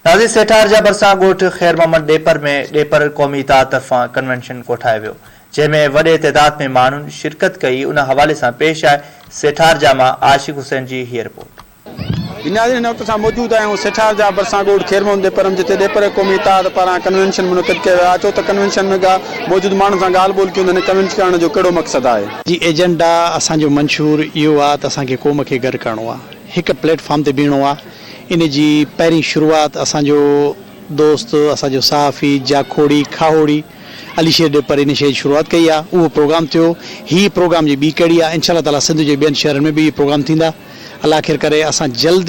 नाज़िर सेठार जा भरिसां ॻोठ ख़ैर मोहम्मद ॾेपर में ॾेपर क़ौमी इत्तेहाद तरफ़ां कन्वेंशन कोठायो वियो, जंहिंमें वॾे तइदाद में माण्हुनि शिरकत कई। उन हवाले सां पेश आहे सेठार जा मां आशिक़ हुसैन जी हीअ रिपोर्ट। नाज़रीन, हिन वक़्तु असां मौजूदु आहियूं सेठार जा भरिसां ॻोठ ख़ैर मोहम्मद ॾेपर में, जिते ॾेपर क़ौमी इत्तेहाद पारां कन्वेंशन मुनक़िद कयो वियो आहे। अचो त कन्वेंशन में मौजूदु माण्हुनि सां ॻाल्हि ॿोल कयूं, कन्वेंशन करण जो कहिड़ो मक़सदु आहे? जी, एजेंडा असांजो मंशूर इहो आहे त असांखे क़ौम खे गॾु करिणो आहे, हिकु प्लेटफॉर्म ते बीहणो आहे। इन जी पहिरीं शुरूआति असांजो दोस्त, असांजो सहाफ़ी जाखोड़ी खाहोड़ी अलीशेर ॾेपर इन शइ जी शुरूआति कई आहे। उहो प्रोग्राम थियो। हीअ प्रोग्राम जी ॿी कड़ी आहे। इंशाअल्लाह ताला सिंध जे ॿियनि शहरनि में बि इहे प्रोग्राम थींदा। अल्लाह ख़ैर करे, असां जल्द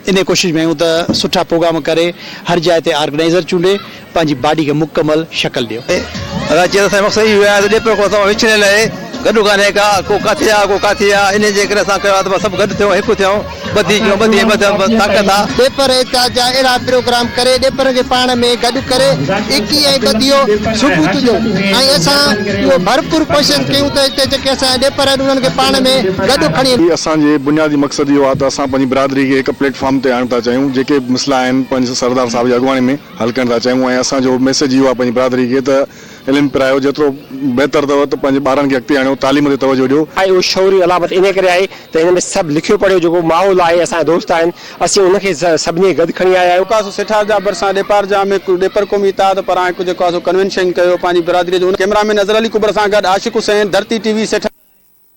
इन कोशिशि में आहियूं त सुठा प्रोग्राम करे हर जाइ ते ऑर्गेनाइज़र चूंडे पंहिंजी बॉडी खे मुकमल शक्ल ॾियो। मक़सदु इहो आहे त ॾेपर को असां विछड़ियल आहे, गॾु कान्हे का, को किथे आहे को किथे आहे। इन जे करे असां कयो आहे त सभु गॾु थियूं, हिकु थियूं, ताक़त आहे। ॾेपर इत्तेहाद जा अहिड़ा प्रोग्राम करे ॾेपर खे पाण में गॾु करे 21 ऐं 32 सबूत जो ऐं असां इहो भरपूर कोशिशि कयूं त हिते जेके असां ॾेपर उन्हनि खे पाण में गॾु खणी। असांजे बुनियादी मक़सदु इहो आहे त असां पंहिंजी बिरादरी खे हिकु प्लेटफॉर्म ते आणणु था चाहियूं। जेके मसइला आहिनि पंहिंजे सरदार साहिब जी अॻुवाणी में हल करणु था चाहियूं। ऐं असांजो मैसेज इहो आहे पंहिंजी बिरादरी खे त इल्मु पिरायो, जेतिरो बहितर अथव त पंहिंजे ॿारनि खे अॻिते आणियो, तालीम ते तवजो ॾियो। ऐं उहो शौरी अलामत इन करे आहे त हिन में सभु लिखियो पढ़ियो जेको माहौल आहे, असांजा दोस्त आहिनि, असीं उनखे सभिनी गॾु खणी आया आहियूं। सेठार जा भरिसां ॾेपर जा में ॾेपर क़ौमी इत्तेहाद पारां हिकु जेको आहे कन्वेंशन कयो पंहिंजी बिरादरी जो। कैमरामैन नज़र अली कुबर सां गॾु आशिक़ हुसैन, धरती टीवी सेठार।